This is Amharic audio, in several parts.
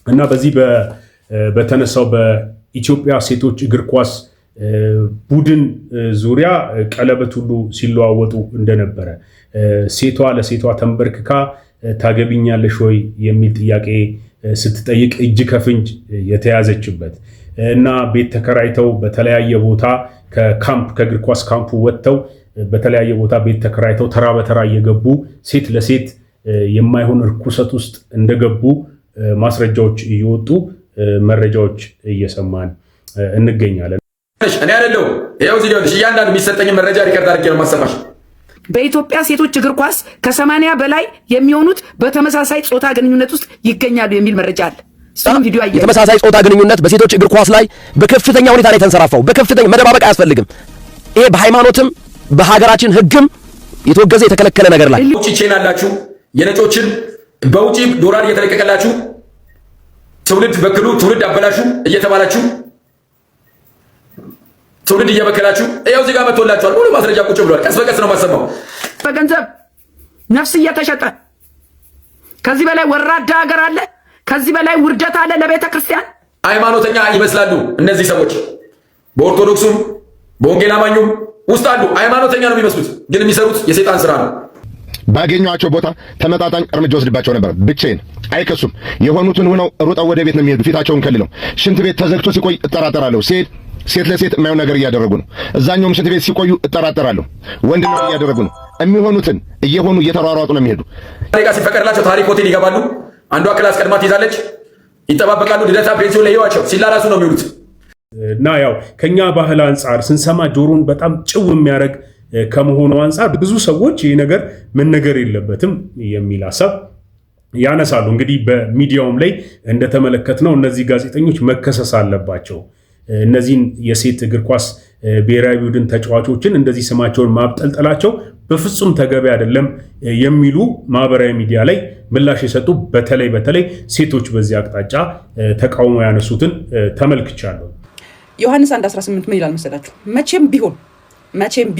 እና በዚህ በተነሳው በኢትዮጵያ ሴቶች እግር ኳስ ቡድን ዙሪያ ቀለበት ሁሉ ሲለዋወጡ እንደነበረ ሴቷ ለሴቷ ተንበርክካ ታገቢኛለሽ ወይ የሚል ጥያቄ ስትጠይቅ እጅ ከፍንጅ የተያዘችበት እና ቤት ተከራይተው በተለያየ ቦታ ከእግር ኳስ ካምፑ ወጥተው በተለያየ ቦታ ቤት ተከራይተው ተራ በተራ እየገቡ ሴት ለሴት የማይሆን ርኩሰት ውስጥ እንደገቡ ማስረጃዎች እየወጡ መረጃዎች እየሰማን እንገኛለን። እኔ አይደለሁ ይሄው እዚህ ጋር እያንዳንዱ የሚሰጠኝ መረጃ ሪከርድ አድርጌ ነው ማሰማሽ። በኢትዮጵያ ሴቶች እግር ኳስ ከ80 በላይ የሚሆኑት በተመሳሳይ ጾታ ግንኙነት ውስጥ ይገኛሉ የሚል መረጃ አለ። እሱም ቪዲዮ አየሁ። የተመሳሳይ ጾታ ግንኙነት በሴቶች እግር ኳስ ላይ በከፍተኛ ሁኔታ ላይ ተንሰራፋው። በከፍተኛ መደባበቅ አያስፈልግም። ይሄ በሃይማኖትም በሀገራችን ሕግም የተወገዘ የተከለከለ ነገር ላይ ውጪ ቼናላችሁ የነጮችን በውጪ ዶላር እየተለቀቀላችሁ ትውልድ በክሉ ትውልድ አበላሹ እየተባላችሁ ትውልድ እየበከላችሁ ይሄው እዚህ ጋር መጥቶላችኋል። ሙሉ ማስረጃ ቁጭ ብሏል። ቀስ በቀስ ነው ማሰማው። በገንዘብ ነፍስ እየተሸጠ ከዚህ በላይ ወራዳ ሀገር አለ? ከዚህ በላይ ውርደት አለ ለቤተ ክርስቲያን? ሃይማኖተኛ ይመስላሉ እነዚህ ሰዎች። በኦርቶዶክሱም በወንጌል አማኙም ውስጥ አሉ። ሃይማኖተኛ ነው የሚመስሉት፣ ግን የሚሰሩት የሰይጣን ስራ ነው። ባገኘኋቸው ቦታ ተመጣጣኝ እርምጃ ወስድባቸው ነበር። ብቻዬን አይከሱም። የሆኑትን ሆነው ሩጠው ወደ ቤት ነው የሚሄዱ፣ ፊታቸውን ከልለው። ሽንት ቤት ተዘግቶ ሲቆይ እጠራጠራለሁ። ሴት ለሴት የማይሆን ነገር እያደረጉ ነው። እዛኛውም ሽንት ቤት ሲቆዩ እጠራጠራለሁ። ወንድ ነው እያደረጉ ነው። የሚሆኑትን እየሆኑ እየተሯሯጡ ነው የሚሄዱ። ታሪካ ሲፈቀድላቸው ታሪክ ሆቴል ይገባሉ። አንዷ ክላስ ቀድማ ትይዛለች፣ ይጠባበቃሉ። ልደታ ፔንሲዮን ላይ ይዋቸው ሲላላሱ ነው የሚውሉት። እና ያው ከኛ ባህል አንጻር ስንሰማ ጆሮን በጣም ጭው የሚያደርግ ከመሆኑ አንጻር ብዙ ሰዎች ይህ ነገር መነገር የለበትም የሚል ሐሳብ ያነሳሉ። እንግዲህ በሚዲያውም ላይ እንደተመለከትነው እነዚህ ጋዜጠኞች መከሰስ አለባቸው። እነዚህን የሴት እግር ኳስ ብሔራዊ ቡድን ተጫዋቾችን እንደዚህ ስማቸውን ማብጠልጠላቸው በፍጹም ተገቢ አይደለም የሚሉ ማህበራዊ ሚዲያ ላይ ምላሽ የሰጡ በተለይ ሴቶች በዚህ አቅጣጫ ተቃውሞ ያነሱትን ተመልክቻለሁ። ዮሐንስ 1:18 ምን ይላል መሰላችሁ? መቼም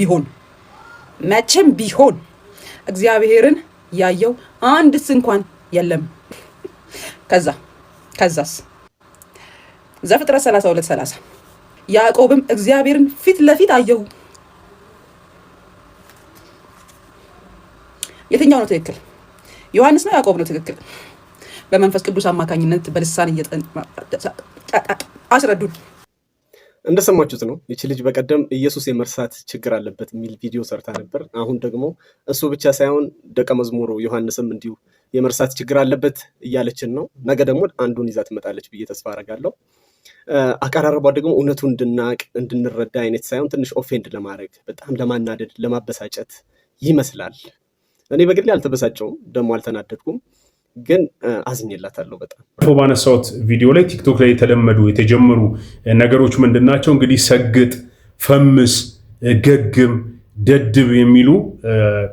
ቢሆን እግዚአብሔርን ያየው አንድስ እንኳን የለም። ከዛስ ዘፍጥረት 32:30 ያዕቆብም እግዚአብሔርን ፊት ለፊት አየው። የትኛው ነው ትክክል? ዮሐንስ ነው ያዕቆብ ነው ትክክል? በመንፈስ ቅዱስ አማካኝነት በልሳን አስረዱን። እንደሰማችሁት ነው። ይቺ ልጅ በቀደም ኢየሱስ የመርሳት ችግር አለበት የሚል ቪዲዮ ሰርታ ነበር። አሁን ደግሞ እሱ ብቻ ሳይሆን ደቀ መዝሙሩ ዮሐንስም እንዲሁ የመርሳት ችግር አለበት እያለችን ነው። ነገ ደግሞ አንዱን ይዛ ትመጣለች ብዬ ተስፋ አረጋለሁ። አቀራረቧ ደግሞ እውነቱ እንድናቅ እንድንረዳ አይነት ሳይሆን ትንሽ ኦፌንድ ለማድረግ በጣም ለማናደድ ለማበሳጨት ይመስላል። እኔ በግሌ አልተበሳጨውም፣ ደግሞ አልተናደድኩም፣ ግን አዝኜላታለሁ በጣም። ባነሳሁት ቪዲዮ ላይ ቲክቶክ ላይ የተጀመሩ ነገሮች ምንድናቸው? እንግዲህ ሰግጥ፣ ፈምስ፣ ገግም፣ ደድብ የሚሉ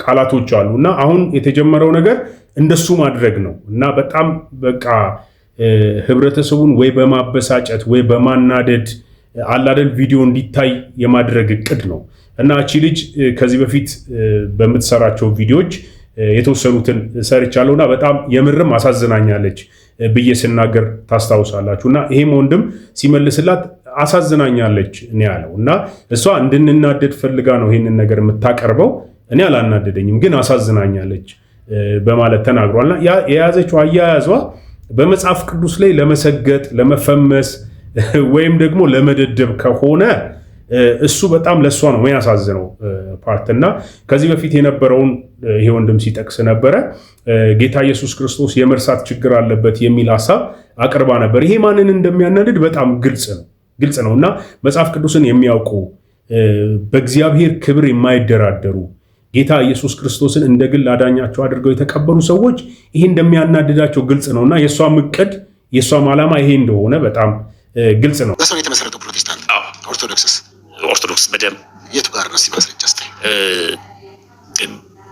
ቃላቶች አሉ እና አሁን የተጀመረው ነገር እንደሱ ማድረግ ነው እና በጣም በቃ ህብረተሰቡን ወይ በማበሳጨት ወይ በማናደድ አላደል ቪዲዮ እንዲታይ የማድረግ እቅድ ነው እና እቺ ልጅ ከዚህ በፊት በምትሰራቸው ቪዲዮዎች የተወሰኑትን ሰርቻለሁና በጣም የምርም አሳዝናኛለች ብዬ ስናገር ታስታውሳላችሁ። እና ይሄም ወንድም ሲመልስላት አሳዝናኛለች ነው ያለው እና እሷ እንድንናደድ ፈልጋ ነው ይሄንን ነገር የምታቀርበው። እኔ አላናደደኝም፣ ግን አሳዝናኛለች በማለት ተናግሯልና የያዘችው አያያዟ በመጽሐፍ ቅዱስ ላይ ለመሰገጥ ለመፈመስ ወይም ደግሞ ለመደደብ ከሆነ እሱ በጣም ለሷ ነው የሚያሳዝነው ፓርትና ከዚህ በፊት የነበረውን ይሄ ወንድም ሲጠቅስ ነበረ ጌታ ኢየሱስ ክርስቶስ የመርሳት ችግር አለበት የሚል ሐሳብ አቅርባ ነበር። ይሄ ማንን እንደሚያናድድ በጣም ግልጽ ነውና መጽሐፍ ቅዱስን የሚያውቁ በእግዚአብሔር ክብር የማይደራደሩ ጌታ ኢየሱስ ክርስቶስን እንደ ግል አዳኛቸው አድርገው የተቀበሉ ሰዎች ይሄ እንደሚያናድዳቸው ግልጽ ነውና የሷም ዕቅድ የሷም ዓላማ ይሄ እንደሆነ በጣም ግልጽ ነው። በሰው የተመሰረተው ፕሮቴስታንት ኦርቶዶክስ በደም የቱ ጋር ነው ሲመስለኝ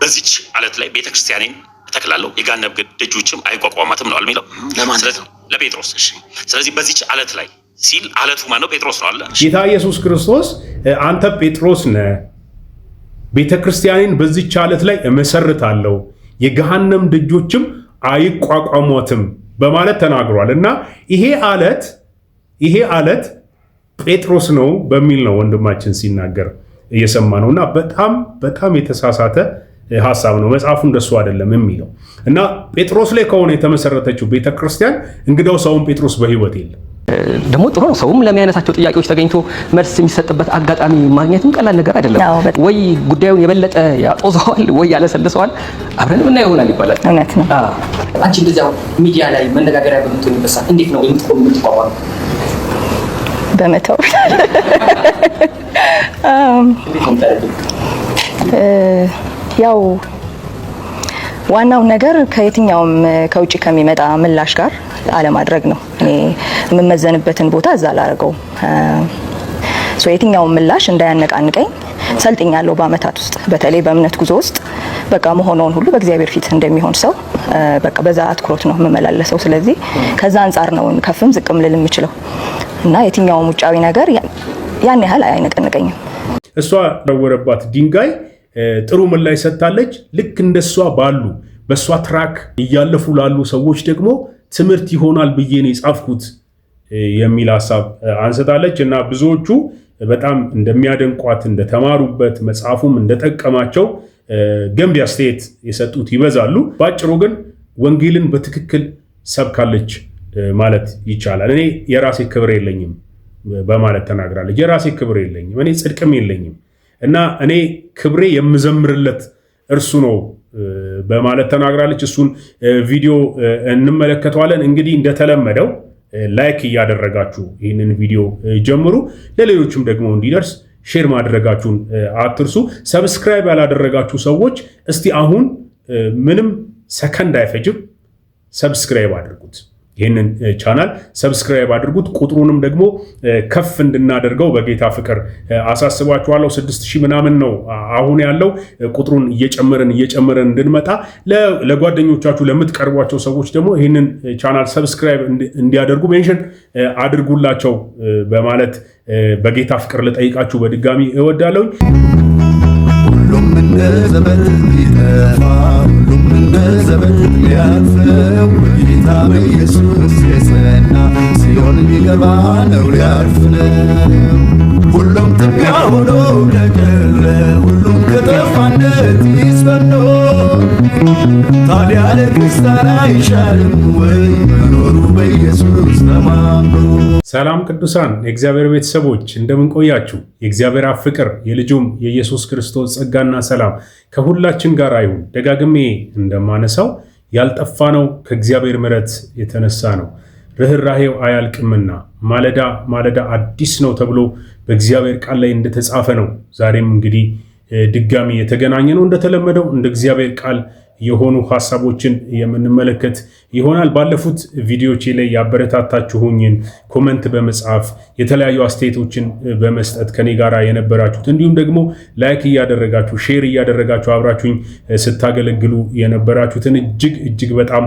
በዚች አለት ላይ ቤተክርስቲያኔን ተክላለሁ የጋነብ ደጆችም አይቋቋማትም ነው የሚለው ለማለት ነው ለጴጥሮስ። እሺ ስለዚህ በዚች አለት ላይ ሲል አለቱ ማነው? ጴጥሮስ ነው አለ ጌታ ኢየሱስ ክርስቶስ። አንተ ጴጥሮስ ነህ፣ ቤተክርስቲያኔን በዚች አለት ላይ እመሰርታለሁ የገሃነም ደጆችም አይቋቋሟትም በማለት ተናግሯል። እና ይሄ አለት ጴጥሮስ ነው በሚል ነው ወንድማችን ሲናገር እየሰማ ነው። እና በጣም የተሳሳተ ሐሳብ ነው። መጽሐፉ እንደሱ አይደለም የሚለው። እና ጴጥሮስ ላይ ከሆነ የተመሰረተችው ቤተክርስቲያን እንግዳው ሰውን ጴጥሮስ በህይወት የለም። ደግሞ ጥሩ ነው። ሰውም ለሚያነሳቸው ጥያቄዎች ተገኝቶ መልስ የሚሰጥበት አጋጣሚ ማግኘትም ቀላል ነገር አይደለም። ወይ ጉዳዩን የበለጠ ያጦዘዋል ወይ ያለሰልሰዋል። አብረን ምን ይሆናል ይባላል። እውነት ነው። አንቺ እንደዚያው ሚዲያ ላይ መነጋገሪያ በምትሆንበት ሰዓት እንዴት ነው የምትቋቋመው? በመተው ያው ዋናው ነገር ከየትኛውም ከውጪ ከሚመጣ ምላሽ ጋር አለማድረግ ነው። እኔ የምመዘንበትን ቦታ እዛ አላደርገውም። የትኛውም ምላሽ እንዳያነቃንቀኝ ሰልጥኛለሁ በአመታት ውስጥ በተለይ በእምነት ጉዞ ውስጥ በቃ መሆኑን ሁሉ በእግዚአብሔር ፊት እንደሚሆን ሰው በቃ በዛ አትኩሮት ነው የምመላለሰው። ስለዚህ ከዛ አንጻር ነው ከፍም ዝቅም ልል የምችለው እና የትኛውም ውጫዊ ነገር ያን ያህል አይነቀንቀኝም። እሷ ለወረባት ድንጋይ ጥሩ ምላሽ ሰጥታለች። ልክ እንደሷ ባሉ በሷ ትራክ እያለፉ ላሉ ሰዎች ደግሞ ትምህርት ይሆናል ብዬ ነው የጻፍኩት የሚል ሐሳብ አንስታለች። እና ብዙዎቹ በጣም እንደሚያደንቋት እንደተማሩበት መጽሐፉም እንደጠቀማቸው ገንቢ አስተያየት የሰጡት ይበዛሉ። ባጭሩ ግን ወንጌልን በትክክል ሰብካለች ማለት ይቻላል። እኔ የራሴ ክብር የለኝም በማለት ተናግራለች። የራሴ ክብር የለኝም፣ እኔ ጽድቅም የለኝም እና እኔ ክብሬ የምዘምርለት እርሱ ነው በማለት ተናግራለች። እሱን ቪዲዮ እንመለከተዋለን። እንግዲህ እንደተለመደው ላይክ እያደረጋችሁ ይህንን ቪዲዮ ጀምሩ። ለሌሎችም ደግሞ እንዲደርስ ሼር ማድረጋችሁን አትርሱ። ሰብስክራይብ ያላደረጋችሁ ሰዎች እስቲ አሁን ምንም ሰከንድ አይፈጅም ሰብስክራይብ አድርጉት። ይህንን ቻናል ሰብስክራይብ አድርጉት። ቁጥሩንም ደግሞ ከፍ እንድናደርገው በጌታ ፍቅር አሳስባችኋለሁ። 6000 ምናምን ነው አሁን ያለው። ቁጥሩን እየጨመረን እንድንመጣ ለጓደኞቻችሁ ለምትቀርቧቸው ሰዎች ደግሞ ይህንን ቻናል ሰብስክራይብ እንዲያደርጉ ሜንሽን አድርጉላቸው በማለት በጌታ ፍቅር ልጠይቃችሁ በድጋሚ እወዳለሁ። ሁሉም እንደ ዘመን ሊጠፋ ሁሉም እንደ ዘመን ሊያልፈው ጌታ በኢየሱስ የጸና ሲሆን ሊገባ ነው ሊያልፍ ነው። ሁሉም ትቢያ ሆኖ ለቀረ ሁሉም ከጠፋነት ይስፈኖ ታዲያ ለክርስቲያን አይሻልም ወይ መኖሩ በኢየሱስ ተማምኖ? ሰላም ቅዱሳን የእግዚአብሔር ቤተሰቦች እንደምን ቆያችሁ? የእግዚአብሔር አብ ፍቅር የልጁም የኢየሱስ ክርስቶስ ጸጋና ሰላም ከሁላችን ጋር አይሁን። ደጋግሜ እንደማነሳው ያልጠፋነው ከእግዚአብሔር ምሕረት የተነሳ ነው። ርኅራኄው አያልቅምና ማለዳ ማለዳ አዲስ ነው ተብሎ በእግዚአብሔር ቃል ላይ እንደተጻፈ ነው። ዛሬም እንግዲህ ድጋሚ የተገናኘ ነው። እንደተለመደው እንደ እግዚአብሔር ቃል የሆኑ ሐሳቦችን የምንመለከት ይሆናል። ባለፉት ቪዲዮቼ ላይ ያበረታታችሁኝን ኮመንት በመጻፍ የተለያዩ አስተያየቶችን በመስጠት ከኔ ጋር የነበራችሁት እንዲሁም ደግሞ ላይክ እያደረጋችሁ ሼር እያደረጋችሁ አብራችሁኝ ስታገለግሉ የነበራችሁትን እጅግ በጣም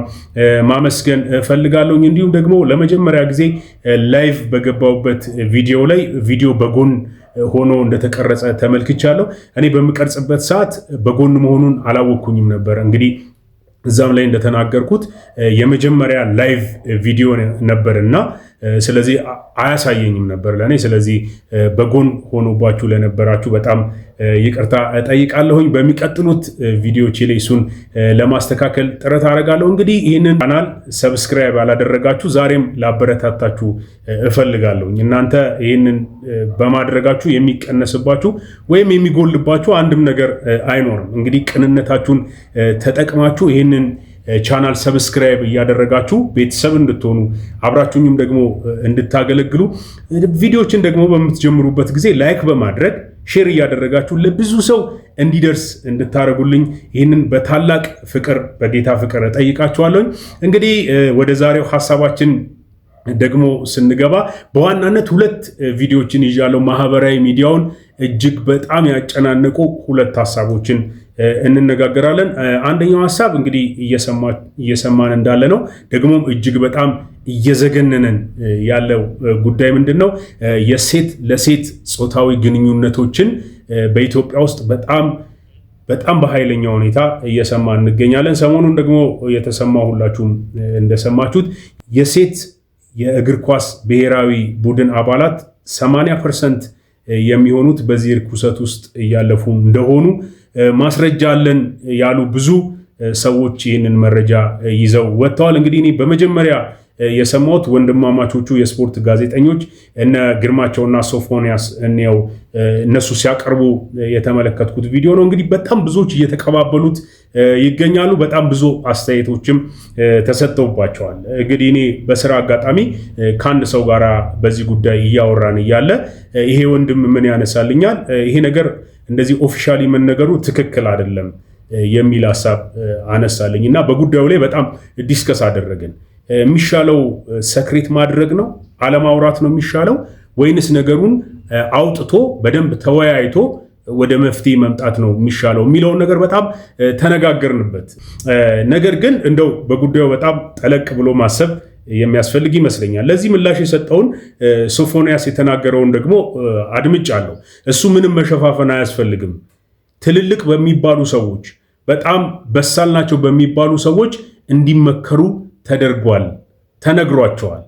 ማመስገን ፈልጋለሁ። እንዲሁም ደግሞ ለመጀመሪያ ጊዜ ላይቭ በገባውበት ቪዲዮ ላይ ቪዲዮ በጎን ሆኖ እንደተቀረጸ ተመልክቻለሁ። እኔ በምቀርጽበት ሰዓት በጎን መሆኑን አላወቅኩኝም ነበር። እንግዲህ እዛም ላይ እንደተናገርኩት የመጀመሪያ ላይቭ ቪዲዮ ነበርና ስለዚህ አያሳየኝም ነበር ለኔ። ስለዚህ በጎን ሆኖባችሁ ለነበራችሁ በጣም ይቅርታ እጠይቃለሁኝ። በሚቀጥሉት ቪዲዮዎች ላይ እሱን ለማስተካከል ጥረት አደርጋለሁ። እንግዲህ ይህንን ቻናል ሰብስክራይብ ያላደረጋችሁ ዛሬም ላበረታታችሁ እፈልጋለሁኝ። እናንተ ይህንን በማድረጋችሁ የሚቀነስባችሁ ወይም የሚጎልባችሁ አንድም ነገር አይኖርም። እንግዲህ ቅንነታችሁን ተጠቅማችሁ ይህንን ቻናል ሰብስክራይብ እያደረጋችሁ ቤተሰብ እንድትሆኑ አብራችሁኝም ደግሞ እንድታገለግሉ ቪዲዮዎችን ደግሞ በምትጀምሩበት ጊዜ ላይክ በማድረግ ሼር እያደረጋችሁ ለብዙ ሰው እንዲደርስ እንድታደርጉልኝ ይህንን በታላቅ ፍቅር በጌታ ፍቅር እጠይቃችኋለሁ። እንግዲህ ወደ ዛሬው ሐሳባችን ደግሞ ስንገባ በዋናነት ሁለት ቪዲዮዎችን ይዣለሁ። ማህበራዊ ሚዲያውን እጅግ በጣም ያጨናነቁ ሁለት ሐሳቦችን እንነጋገራለን። አንደኛው ሐሳብ እንግዲህ እየሰማን እንዳለ ነው፣ ደግሞም እጅግ በጣም እየዘገነነን ያለው ጉዳይ ምንድነው? የሴት ለሴት ጾታዊ ግንኙነቶችን በኢትዮጵያ ውስጥ በጣም በጣም በኃይለኛ ሁኔታ እየሰማ እንገኛለን። ሰሞኑን ደግሞ የተሰማ ሁላችሁም እንደሰማችሁት የሴት የእግር ኳስ ብሔራዊ ቡድን አባላት 80% የሚሆኑት በዚህ ርኩሰት ውስጥ እያለፉ እንደሆኑ ማስረጃ አለን ያሉ ብዙ ሰዎች ይህንን መረጃ ይዘው ወጥተዋል። እንግዲህ እኔ በመጀመሪያ የሰማሁት ወንድማማቾቹ የስፖርት ጋዜጠኞች እነ ግርማቸውና ሶፎንያስ እነሱ ሲያቀርቡ የተመለከትኩት ቪዲዮ ነው። እንግዲህ በጣም ብዙዎች እየተቀባበሉት ይገኛሉ። በጣም ብዙ አስተያየቶችም ተሰጥተውባቸዋል። እንግዲህ እኔ በስራ አጋጣሚ ከአንድ ሰው ጋር በዚህ ጉዳይ እያወራን እያለ ይሄ ወንድም ምን ያነሳልኛል፣ ይሄ ነገር እንደዚህ ኦፊሻሊ መነገሩ ትክክል አይደለም የሚል ሀሳብ አነሳልኝ እና በጉዳዩ ላይ በጣም ዲስከስ አደረግን። የሚሻለው ሰክሬት ማድረግ ነው አለማውራት ነው የሚሻለው ወይንስ ነገሩን አውጥቶ በደንብ ተወያይቶ ወደ መፍትሄ መምጣት ነው የሚሻለው የሚለውን ነገር በጣም ተነጋገርንበት። ነገር ግን እንደው በጉዳዩ በጣም ጠለቅ ብሎ ማሰብ የሚያስፈልግ ይመስለኛል። ለዚህ ምላሽ የሰጠውን ሶፎንያስ የተናገረውን ደግሞ አድምጫለሁ። እሱ ምንም መሸፋፈን አያስፈልግም፣ ትልልቅ በሚባሉ ሰዎች በጣም በሳል ናቸው በሚባሉ ሰዎች እንዲመከሩ ተደርጓል፣ ተነግሯቸዋል።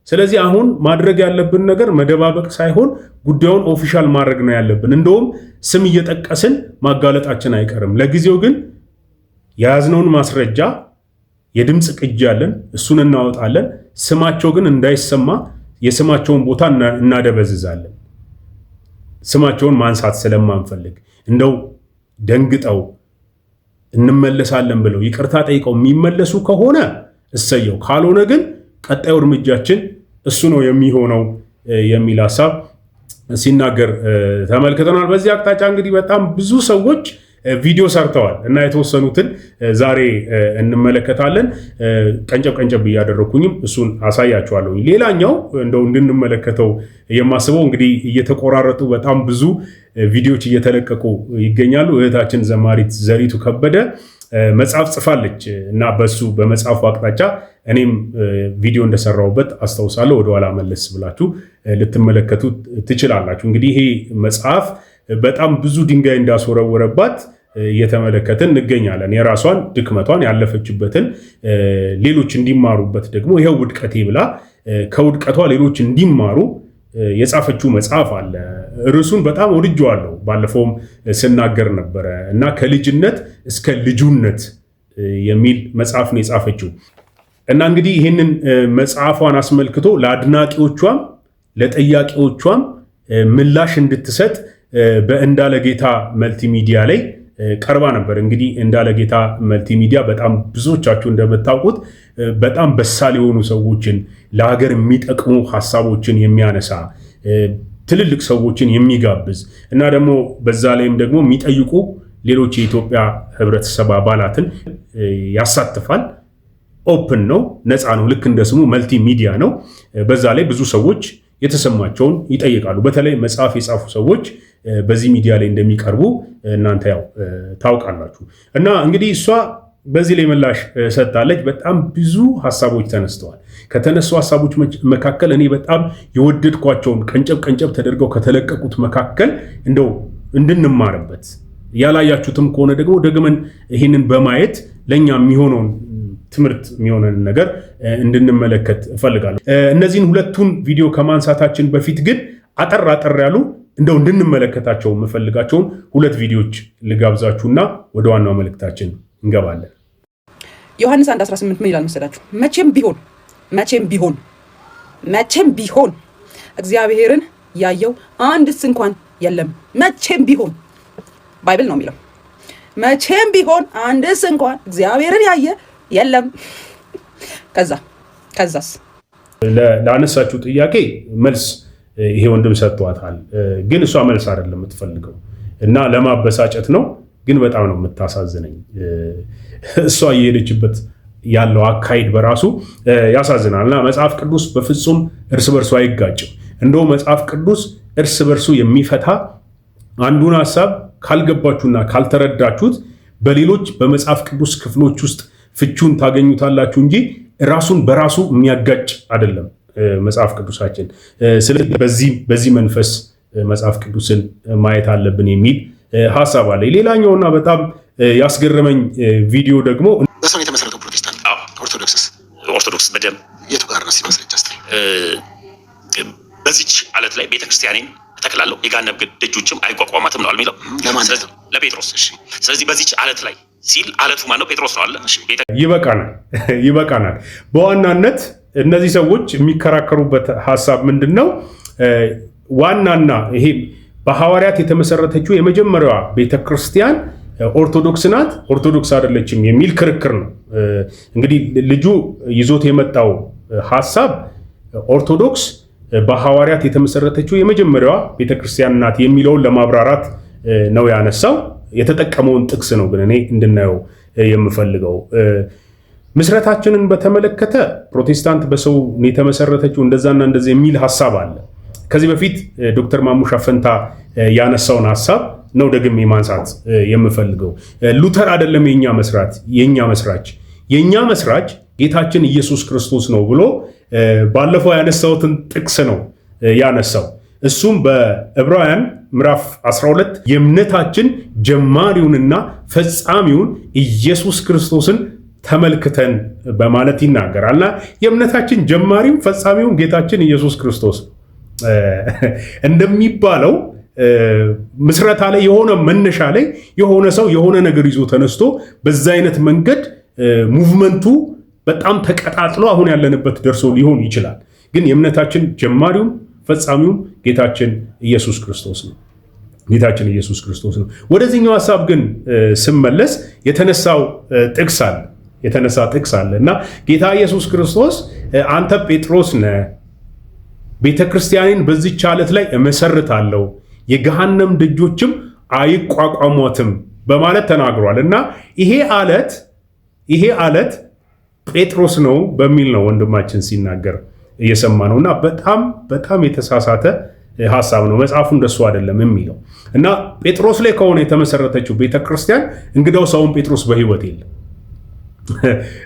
ስለዚህ አሁን ማድረግ ያለብን ነገር መደባበቅ ሳይሆን ጉዳዩን ኦፊሻል ማድረግ ነው ያለብን። እንደውም ስም እየጠቀስን ማጋለጣችን አይቀርም። ለጊዜው ግን የያዝነውን ማስረጃ የድምፅ ቅጂ ያለን እሱን እናወጣለን። ስማቸው ግን እንዳይሰማ የስማቸውን ቦታ እናደበዝዛለን። ስማቸውን ማንሳት ስለማንፈልግ እንደው ደንግጠው እንመለሳለን ብለው ይቅርታ ጠይቀው የሚመለሱ ከሆነ እሰየው፣ ካልሆነ ግን ቀጣዩ እርምጃችን እሱ ነው የሚሆነው የሚል ሀሳብ ሲናገር ተመልክተናል። በዚህ አቅጣጫ እንግዲህ በጣም ብዙ ሰዎች ቪዲዮ ሰርተዋል እና የተወሰኑትን ዛሬ እንመለከታለን። ቀንጨብ እያደረኩኝም እሱን አሳያችኋለሁ። ሌላኛው እንደው እንድንመለከተው የማስበው እንግዲህ እየተቆራረጡ በጣም ብዙ ቪዲዮዎች እየተለቀቁ ይገኛሉ። እህታችን ዘማሪት ዘሪቱ ከበደ መጽሐፍ ጽፋለች እና በሱ በመጽሐፉ አቅጣጫ እኔም ቪዲዮ እንደሰራውበት አስታውሳለሁ። ወደኋላ መለስ ብላችሁ ልትመለከቱ ትችላላችሁ። እንግዲህ ይሄ መጽሐፍ በጣም ብዙ ድንጋይ እንዳስወረወረባት እየተመለከትን እንገኛለን። የራሷን ድክመቷን ያለፈችበትን ሌሎች እንዲማሩበት ደግሞ ይሄው ውድቀቴ ብላ ከውድቀቷ ሌሎች እንዲማሩ የጻፈችው መጽሐፍ አለ። ርዕሱን በጣም ወድጄዋለሁ። ባለፈውም ስናገር ነበረ እና ከልጅነት እስከ ልጁነት የሚል መጽሐፍ ነው የጻፈችው እና እንግዲህ ይህንን መጽሐፏን አስመልክቶ ለአድናቂዎቿም ለጠያቂዎቿም ምላሽ እንድትሰጥ በእንዳለጌታ መልቲሚዲያ ላይ ቀርባ ነበር። እንግዲህ እንዳለጌታ መልቲሚዲያ በጣም ብዙዎቻችሁ እንደምታውቁት በጣም በሳል የሆኑ ሰዎችን ለሀገር የሚጠቅሙ ሀሳቦችን የሚያነሳ ትልልቅ ሰዎችን የሚጋብዝ እና ደግሞ በዛ ላይም ደግሞ የሚጠይቁ ሌሎች የኢትዮጵያ ህብረተሰብ አባላትን ያሳትፋል። ኦፕን ነው፣ ነፃ ነው። ልክ እንደ ስሙ መልቲሚዲያ ነው። በዛ ላይ ብዙ ሰዎች የተሰማቸውን ይጠይቃሉ። በተለይ መጽሐፍ የጻፉ ሰዎች በዚህ ሚዲያ ላይ እንደሚቀርቡ እናንተ ያው ታውቃላችሁ። እና እንግዲህ እሷ በዚህ ላይ ምላሽ ሰጥታለች። በጣም ብዙ ሀሳቦች ተነስተዋል። ከተነሱ ሀሳቦች መካከል እኔ በጣም የወደድኳቸውን ቀንጨብ ተደርገው ከተለቀቁት መካከል እንደው እንድንማርበት ያላያችሁትም ከሆነ ደግሞ ደግመን ይህንን በማየት ለእኛ የሚሆነውን ትምህርት የሚሆነን ነገር እንድንመለከት እፈልጋለሁ። እነዚህን ሁለቱን ቪዲዮ ከማንሳታችን በፊት ግን አጠር ያሉ እንደው እንድንመለከታቸው የምፈልጋቸውን ሁለት ቪዲዮዎች ልጋብዛችሁና ወደ ዋናው መልእክታችን እንገባለን። ዮሐንስ 1:18 ምን ይላል መሰላችሁ? መቼም ቢሆን እግዚአብሔርን ያየው አንድስ እንኳን የለም። መቼም ቢሆን ባይብል ነው የሚለው። መቼም ቢሆን አንድስ እንኳን እግዚአብሔርን ያየ የለም። ከዛስ ለአነሳችሁ ጥያቄ መልስ ይሄ ወንድም ሰጥቷታል። ግን እሷ መልስ አይደለም የምትፈልገው እና ለማበሳጨት ነው። ግን በጣም ነው የምታሳዝነኝ። እሷ እየሄደችበት ያለው አካሄድ በራሱ ያሳዝናል። እና መጽሐፍ ቅዱስ በፍጹም እርስ በርሱ አይጋጭም። እንደው መጽሐፍ ቅዱስ እርስ በርሱ የሚፈታ አንዱን ሐሳብ ካልገባችሁና ካልተረዳችሁት በሌሎች በመጽሐፍ ቅዱስ ክፍሎች ውስጥ ፍቹን ታገኙታላችሁ እንጂ ራሱን በራሱ የሚያጋጭ አይደለም መጽሐፍ ቅዱሳችን። ስለዚህ በዚህ መንፈስ መጽሐፍ ቅዱስን ማየት አለብን የሚል ሀሳብ አለ። ሌላኛውና በጣም ያስገረመኝ ቪዲዮ ደግሞ በሰው የተመሰረተው ፕሮቴስታንት ኦርቶዶክስ በደም የቱ ጋር ነው ሲመስለኝ በዚች አለት ላይ ቤተክርስቲያኔን ተከላለሁ የገሃነም ደጆችም አይቋቋማትም ነው የሚለው ስለዚህ ለጴጥሮስ። ስለዚህ በዚች አለት ላይ ሲል አለቱ ማነው? ጴጥሮስ ነው አለ። ይበቃናል። በዋናነት እነዚህ ሰዎች የሚከራከሩበት ሀሳብ ምንድነው? ዋናና ይሄ በሐዋርያት የተመሰረተችው የመጀመሪያዋ ቤተክርስቲያን ኦርቶዶክስ ናት፣ ኦርቶዶክስ አይደለችም የሚል ክርክር ነው። እንግዲህ ልጁ ይዞት የመጣው ሀሳብ ኦርቶዶክስ በሐዋርያት የተመሰረተችው የመጀመሪያዋ ቤተክርስቲያን ናት የሚለውን ለማብራራት ነው ያነሳው። የተጠቀመውን ጥቅስ ነው ግን እኔ እንድናየው የምፈልገው። ምስረታችንን በተመለከተ ፕሮቴስታንት በሰው የተመሰረተችው እንደዛና እንደዚህ የሚል ሀሳብ አለ። ከዚህ በፊት ዶክተር ማሙሻ ፈንታ ያነሳውን ሀሳብ ነው ደግሜ ማንሳት የምፈልገው። ሉተር አይደለም የኛ መስራች ጌታችን ኢየሱስ ክርስቶስ ነው ብሎ ባለፈው ያነሳውትን ጥቅስ ነው ያነሳው። እሱም በዕብራውያን ምዕራፍ 12 የእምነታችን ጀማሪውንና ፈጻሚውን ኢየሱስ ክርስቶስን ተመልክተን በማለት ይናገራልና የእምነታችን ጀማሪው ፈጻሚውን ጌታችን ኢየሱስ ክርስቶስ እንደሚባለው ምስረታ ላይ የሆነ መነሻ ላይ የሆነ ሰው የሆነ ነገር ይዞ ተነስቶ በዛ አይነት መንገድ ሙቭመንቱ በጣም ተቀጣጥሎ አሁን ያለንበት ደርሶ ሊሆን ይችላል። ግን የእምነታችን ጀማሪውም ፈጻሚውም ጌታችን ኢየሱስ ክርስቶስ ነው። ወደዚህኛው ሐሳብ ግን ስመለስ የተነሳ ጥቅስ አለ እና ጌታ ኢየሱስ ክርስቶስ አንተ ጴጥሮስ ነህ፣ ቤተክርስቲያኔን በዚህች ዓለት ላይ እመሰርታለሁ፣ የገሃነም ደጆችም አይቋቋሟትም በማለት ተናግሯል እና ይሄ አለት ጴጥሮስ ነው በሚል ነው ወንድማችን ሲናገር እየሰማ ነውና በጣም የተሳሳተ ሐሳብ ነው። መጽሐፉ እንደሱ አይደለም የሚለው እና ጴጥሮስ ላይ ከሆነ የተመሰረተችው ቤተክርስቲያን እንግዳው ሰውን ጴጥሮስ በህይወት የለም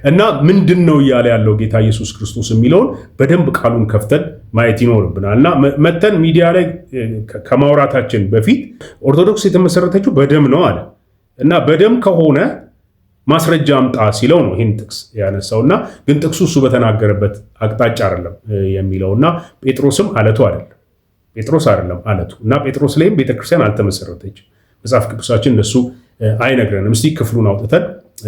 እና ምንድነው እያለ ያለው ጌታ ኢየሱስ ክርስቶስ የሚለውን በደንብ ቃሉን ከፍተን ማየት ይኖርብናል እና መተን ሚዲያ ላይ ከማውራታችን በፊት ኦርቶዶክስ የተመሰረተችው በደም ነው አለ እና በደም ከሆነ ማስረጃ አምጣ ሲለው ነው ይህን ጥቅስ ያነሳውና ግን ጥቅሱ እሱ በተናገረበት አቅጣጫ አይደለም የሚለውና ጴጥሮስም አለቱ አይደለም አለቱ እና ጴጥሮስ ላይም ቤተክርስቲያን አልተመሰረተች መጽሐፍ ቅዱሳችን እንደሱ አይነግረንም። እስቲ ክፍሉን አውጥተን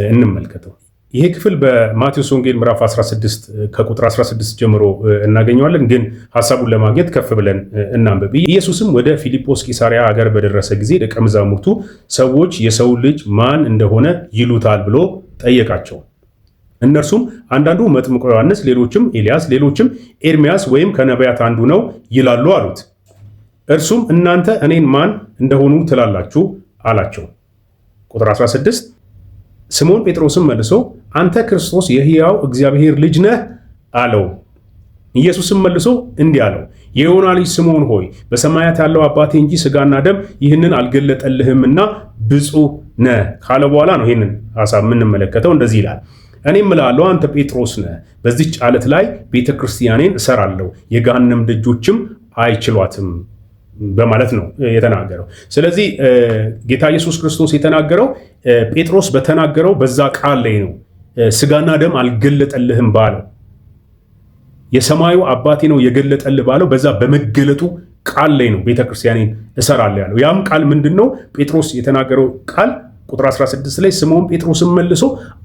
እንመልከተው። ይሄ ክፍል በማቴዎስ ወንጌል ምዕራፍ 16 ከቁጥር 16 ጀምሮ እናገኘዋለን። ግን ሐሳቡን ለማግኘት ከፍ ብለን እናንብብ። ኢየሱስም ወደ ፊልጶስ ቂሳሪያ ሀገር በደረሰ ጊዜ ደቀ መዛሙርቱ ሰዎች የሰው ልጅ ማን እንደሆነ ይሉታል ብሎ ጠየቃቸው። እነርሱም አንዳንዱ መጥምቁ ዮሐንስ፣ ሌሎችም ኤልያስ፣ ሌሎችም ኤርሚያስ ወይም ከነቢያት አንዱ ነው ይላሉ አሉት። እርሱም እናንተ እኔን ማን እንደሆኑ ትላላችሁ አላቸው። ቁጥር 16 ስምዖን ጴጥሮስም መልሶ አንተ ክርስቶስ የሕያው እግዚአብሔር ልጅ ነህ አለው። ኢየሱስም መልሶ እንዲህ አለው፣ የዮና ልጅ ስምዖን ሆይ በሰማያት ያለው አባቴ እንጂ ሥጋና ደም ይህንን አልገለጠልህምና ብፁዕ ነህ ካለ በኋላ ነው ይህንን ሐሳብ የምንመለከተው። እንደዚህ ይላል፣ እኔም እልሃለሁ አንተ ጴጥሮስ ነህ፣ በዚህች ዓለት ላይ ቤተክርስቲያኔን እሰራለሁ፣ የገሃነም ደጆችም አይችሏትም በማለት ነው የተናገረው። ስለዚህ ጌታ ኢየሱስ ክርስቶስ የተናገረው ጴጥሮስ በተናገረው በዛ ቃል ላይ ነው። ሥጋና ደም አልገለጠልህም ባለው የሰማዩ አባቴ ነው የገለጠልህ ባለው በዛ በመገለጡ ቃል ላይ ነው ቤተክርስቲያኔን እሰራለሁ ያለው። ያም ቃል ምንድነው? ጴጥሮስ የተናገረው ቃል ቁጥር 16 ላይ ስምዖን ጴጥሮስም መልሶ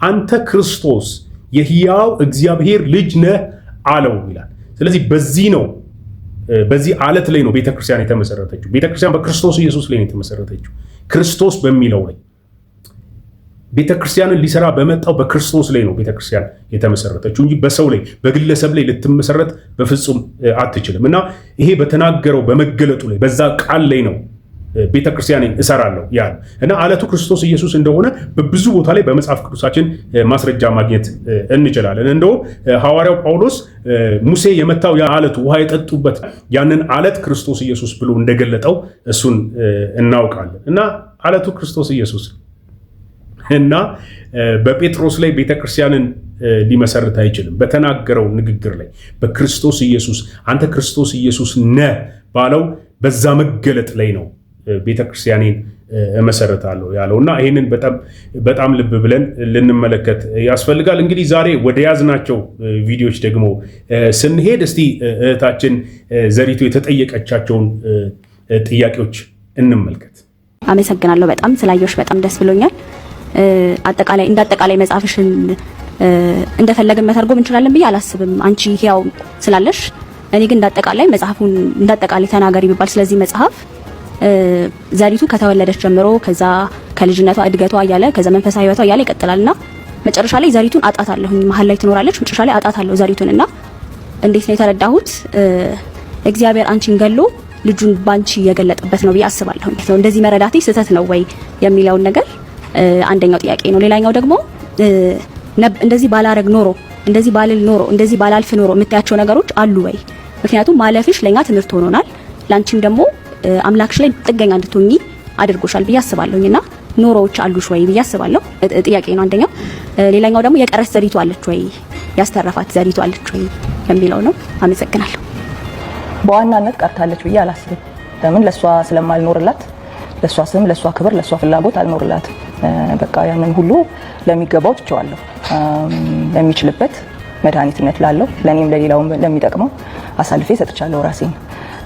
አንተ ክርስቶስ የሕያው እግዚአብሔር ልጅ ነህ አለው ይላል። ስለዚህ በዚህ ዓለት ላይ ነው ቤተክርስቲያን የተመሰረተችው። ቤተክርስቲያን በክርስቶስ ኢየሱስ ላይ ነው የተመሰረተችው። ክርስቶስ በሚለው ላይ ቤተክርስቲያንን ሊሰራ በመጣው በክርስቶስ ላይ ነው ቤተክርስቲያን የተመሰረተችው እንጂ በሰው ላይ በግለሰብ ላይ ልትመሰረት በፍጹም አትችልም። እና ይሄ በተናገረው በመገለጡ ላይ በዛ ቃል ላይ ነው ቤተክርስቲያንን እሰራለሁ ያለ እና ዓለቱ ክርስቶስ ኢየሱስ እንደሆነ በብዙ ቦታ ላይ በመጽሐፍ ቅዱሳችን ማስረጃ ማግኘት እንችላለን። እንደውም ሐዋርያው ጳውሎስ ሙሴ የመታው ያ ዓለቱ ውሃ የጠጡበት ያንን ዓለት ክርስቶስ ኢየሱስ ብሎ እንደገለጠው እሱን እናውቃለን። እና ዓለቱ ክርስቶስ ኢየሱስ እና በጴጥሮስ ላይ ቤተክርስቲያንን ሊመሰርት አይችልም። በተናገረው ንግግር ላይ በክርስቶስ ኢየሱስ አንተ ክርስቶስ ኢየሱስ ነህ ባለው በዛ መገለጥ ላይ ነው ቤተክርስቲያኔን እመሰረታለሁ ያለውና ይህንን በጣም ልብ ብለን ልንመለከት ያስፈልጋል። እንግዲህ ዛሬ ወደ ያዝናቸው ቪዲዮዎች ደግሞ ስንሄድ እስቲ እህታችን ዘሪቱ የተጠየቀቻቸውን ጥያቄዎች እንመልከት። አመሰግናለሁ። በጣም ስላየሁሽ በጣም ደስ ብሎኛል። እንደ አጠቃላይ መጽሐፍሽን እንደፈለግን መተርጎም እንችላለን ብዬ አላስብም። አንቺ ያው ስላለሽ እኔ ግን እንዳጠቃላይ መጽሐፉን እንዳጠቃላይ ተናገሪ ቢባል ስለዚህ መጽሐፍ ዘሪቱ ከተወለደች ጀምሮ ከዛ ከልጅነቷ እድገቷ እያለ ከዛ መንፈሳዊ ህይወቷ እያለ ይቀጥላልና መጨረሻ ላይ ዘሪቱን አጣታለሁኝ። መሀል ላይ ትኖራለች፣ መጨረሻ ላይ አጣታለሁ ዘሪቱንና እንዴት ነው የተረዳሁት? እግዚአብሔር አንቺን ገሎ ልጁን ባንቺ የገለጠበት ነው ብዬ አስባለሁኝ። እንደዚህ መረዳቴ ስህተት ነው ወይ የሚለውን ነገር አንደኛው ጥያቄ ነው። ሌላኛው ደግሞ እንደዚህ ባላረግ ኖሮ እንደዚህ ባልል ኖሮ እንደዚህ ባላልፍ ኖሮ የምታያቸው ነገሮች አሉ ወይ? ምክንያቱም ማለፍሽ ለኛ ትምህርት ሆኖናል፣ ላንቺም ደግሞ አምላክሽ ላይ ጥገኛ እንድትሆኚ አድርጎሻል ብዬ አስባለሁኝና ኖሮዎች አሉሽ ወይ ብዬ አስባለሁ። ጥያቄ ነው አንደኛው። ሌላኛው ደግሞ የቀረች ዘሪቱ አለች ወይ፣ ያስተረፋት ዘሪቱ አለች ወይ የሚለው ነው። አመሰግናለሁ። በዋናነት ቀርታለች ብዬ አላስብም። ለምን? ለሷ ስለማልኖርላት፣ ለሷ ስም፣ ለሷ ክብር፣ ለሷ ፍላጎት አልኖርላትም። በቃ ያንን ሁሉ ለሚገባው ትቼዋለሁ። ለሚችልበት መድኃኒትነት ላለው ለኔም ለሌላውም ለሚጠቅመው አሳልፌ ሰጥቻለሁ ራሴን።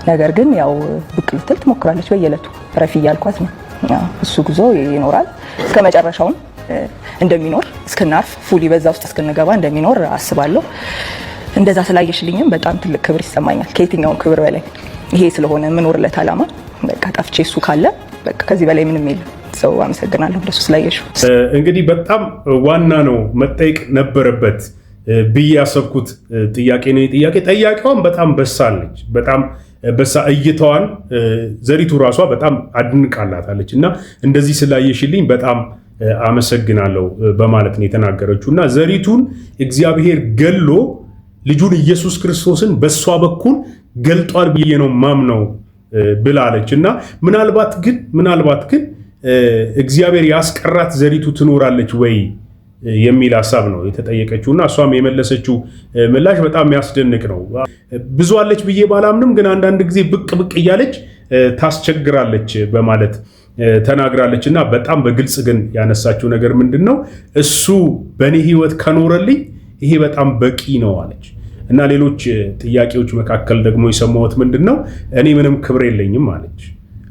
ነገር ግን ያው ብቅ ልትል ትሞክራለች በየዕለቱ ረፊ እያልኳት ነው። እሱ ጉዞ ይኖራል እስከ መጨረሻውም እንደሚኖር እስክናርፍ ፉሊ በዛ ውስጥ እስክንገባ እንደሚኖር አስባለሁ። እንደዛ ስላየሽልኝም በጣም ትልቅ ክብር ይሰማኛል። ከየትኛውም ክብር በላይ ይሄ ስለሆነ የምኖርለት ዓላማ በቃ ጠፍቼ እሱ ካለ በቃ ከዚህ በላይ ምንም የለም። ሰው አመሰግናለሁ እንደሱ ስላየሽው። እንግዲህ በጣም ዋና ነው መጠየቅ ነበረበት ብዬ ያሰብኩት ጥያቄ ነው። ጥያቄ ጠያቂዋን በጣም በሳለች፣ በጣም በሳ እይታዋን ዘሪቱ ራሷ በጣም አድንቃላታለች እና እንደዚህ ስላየሽልኝ በጣም አመሰግናለሁ በማለት ነው የተናገረችው። እና ዘሪቱን እግዚአብሔር ገሎ ልጁን ኢየሱስ ክርስቶስን በሷ በኩል ገልጧል ብዬ ነው ማምነው ብላለች። እና ምናልባት ግን እግዚአብሔር ያስቀራት ዘሪቱ ትኖራለች ወይ የሚል ሐሳብ ነው የተጠየቀችውና እሷም የመለሰችው ምላሽ በጣም የሚያስደንቅ ነው። ብዙ አለች ብዬ ባላምንም ግን አንዳንድ ጊዜ ብቅ እያለች ታስቸግራለች በማለት ተናግራለች። እና በጣም በግልጽ ግን ያነሳችው ነገር ምንድነው? እሱ በኔ ህይወት ከኖረልኝ ይሄ በጣም በቂ ነው አለች። እና ሌሎች ጥያቄዎች መካከል ደግሞ የሰማሁት ምንድነው? እኔ ምንም ክብር የለኝም አለች።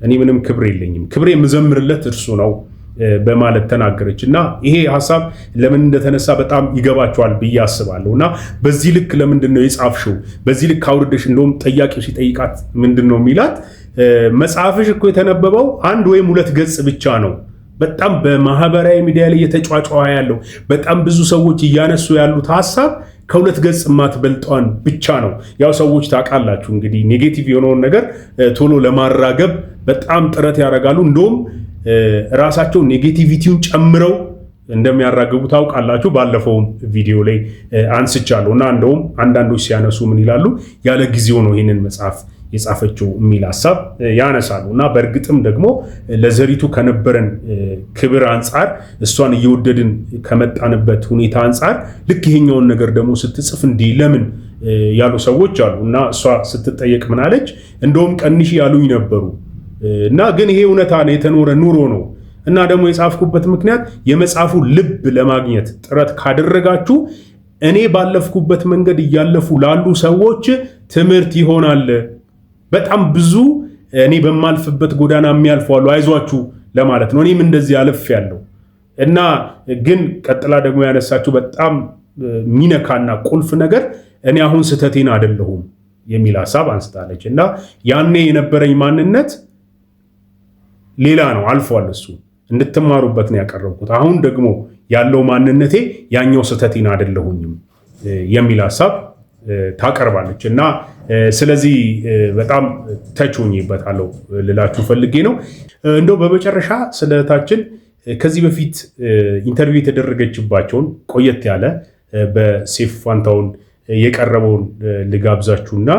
እኔ ምንም ክብር የለኝም፣ ክብሬ የምዘምርለት እርሱ ነው በማለት ተናገረች። እና ይሄ ሐሳብ ለምን እንደተነሳ በጣም ይገባቸዋል ብዬ አስባለሁ። እና በዚህ ልክ ለምንድን ነው የጻፍሽው? በዚህ ልክ አውርደሽ እንደውም ጠያቂው ሲጠይቃት ምንድን ነው የሚላት? መጽሐፍሽ እኮ የተነበበው 1 ወይም 2 ገጽ ብቻ ነው። በጣም በማህበራዊ ሚዲያ ላይ የተጫጫዋ ያለው በጣም ብዙ ሰዎች እያነሱ ያሉት ሐሳብ ከ2 ገጽ ማትበልጧን ብቻ ነው። ያው ሰዎች ታውቃላችሁ እንግዲህ ኔጌቲቭ የሆነውን ነገር ቶሎ ለማራገብ በጣም ጥረት ያደርጋሉ። እንደውም ራሳቸው ኔጌቲቪቲውን ጨምረው እንደሚያራግቡ ታውቃላችሁ። ባለፈው ቪዲዮ ላይ አንስቻለሁ እና እንደውም አንዳንዶች ሲያነሱ ምን ይላሉ? ያለ ጊዜው ነው ይህንን መጽሐፍ የጻፈችው የሚል ሐሳብ ያነሳሉ። እና በእርግጥም ደግሞ ለዘሪቱ ከነበረን ክብር አንጻር እሷን እየወደድን ከመጣንበት ሁኔታ አንጻር ልክ ይሄኛውን ነገር ደግሞ ስትጽፍ እንዲህ ለምን ያሉ ሰዎች አሉ። እና እሷ ስትጠየቅ ምን አለች? እንደውም ቀንሺ ያሉኝ ነበሩ እና ግን ይሄ እውነታ ነው፣ የተኖረ ኑሮ ነው። እና ደግሞ የጻፍኩበት ምክንያት የመጽሐፉ ልብ ለማግኘት ጥረት ካደረጋችሁ እኔ ባለፍኩበት መንገድ እያለፉ ላሉ ሰዎች ትምህርት ይሆናል። በጣም ብዙ እኔ በማልፍበት ጎዳና የሚያልፉ አሉ፣ አይዟችሁ ለማለት ነው። እኔም እንደዚህ አልፍ ያለው እና ግን ቀጥላ ደግሞ ያነሳችሁ በጣም ሚነካና ቁልፍ ነገር እኔ አሁን ስህተቴን አይደለሁም የሚል ሐሳብ አንስታለች። እና ያኔ የነበረኝ ማንነት ሌላ ነው፣ አልፏል። እሱ እንድትማሩበት ነው ያቀረብኩት። አሁን ደግሞ ያለው ማንነቴ ያኛው ስህተቴን አይደለሁኝም የሚል ሐሳብ ታቀርባለች። እና ስለዚህ በጣም ተቾኝበታለሁ ልላችሁ ፈልጌ ነው። እንደው በመጨረሻ ስለታችን ከዚህ በፊት ኢንተርቪው የተደረገችባቸውን ቆየት ያለ በሴፍ ፋንታውን የቀረበውን ልጋብዛችሁና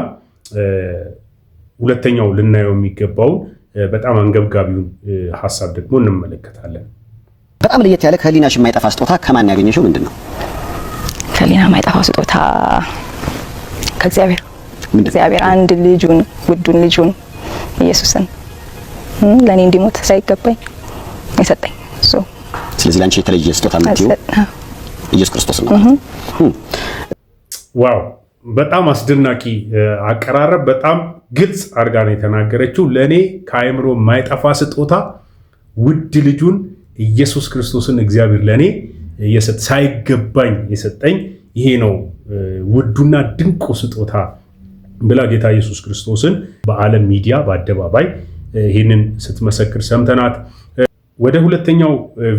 ሁለተኛው ልናየው የሚገባውን በጣም አንገብጋቢውን ሐሳብ ደግሞ እንመለከታለን። በጣም ለየት ያለ ከህሊናሽ የማይጠፋ ስጦታ ከማን ያገኘሽው? ምንድን ነው ከህሊና የማይጠፋ ስጦታ? ከእግዚአብሔር። እግዚአብሔር አንድ ልጁን ውዱን ልጁን ኢየሱስን ለኔ እንዲሞት ሳይገባኝ የሰጠኝ እሱ። ስለዚህ ላንቺ የተለየ ስጦታ የምትይው ኢየሱስ ክርስቶስ ነው። ዋው በጣም አስደናቂ አቀራረብ፣ በጣም ግልጽ አድርጋ ነው የተናገረችው። ለእኔ ከአእምሮ የማይጠፋ ስጦታ ውድ ልጁን ኢየሱስ ክርስቶስን እግዚአብሔር ለእኔ ሳይገባኝ የሰጠኝ ይሄ ነው ውዱና ድንቁ ስጦታ ብላ ጌታ ኢየሱስ ክርስቶስን በዓለም ሚዲያ በአደባባይ ይህንን ስትመሰክር ሰምተናት። ወደ ሁለተኛው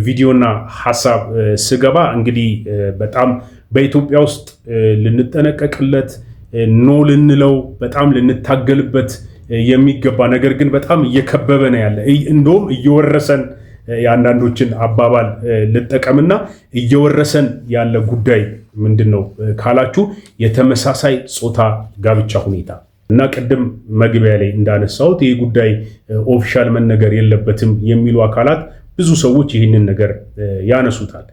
ቪዲዮና ሐሳብ ስገባ እንግዲህ በጣም በኢትዮጵያ ውስጥ ልንጠነቀቅለት ኖ ልንለው በጣም ልንታገልበት የሚገባ ነገር ግን በጣም እየከበበ ነው ያለ፣ እንደውም እየወረሰን የአንዳንዶችን አባባል ልጠቀምና እየወረሰን ያለ ጉዳይ ምንድን ነው ካላችሁ የተመሳሳይ ጾታ ጋብቻ ሁኔታ እና ቅድም መግቢያ ላይ እንዳነሳሁት ይህ ጉዳይ ኦፊሻል መነገር የለበትም የሚሉ አካላት ብዙ ሰዎች ይህንን ነገር ያነሱታል።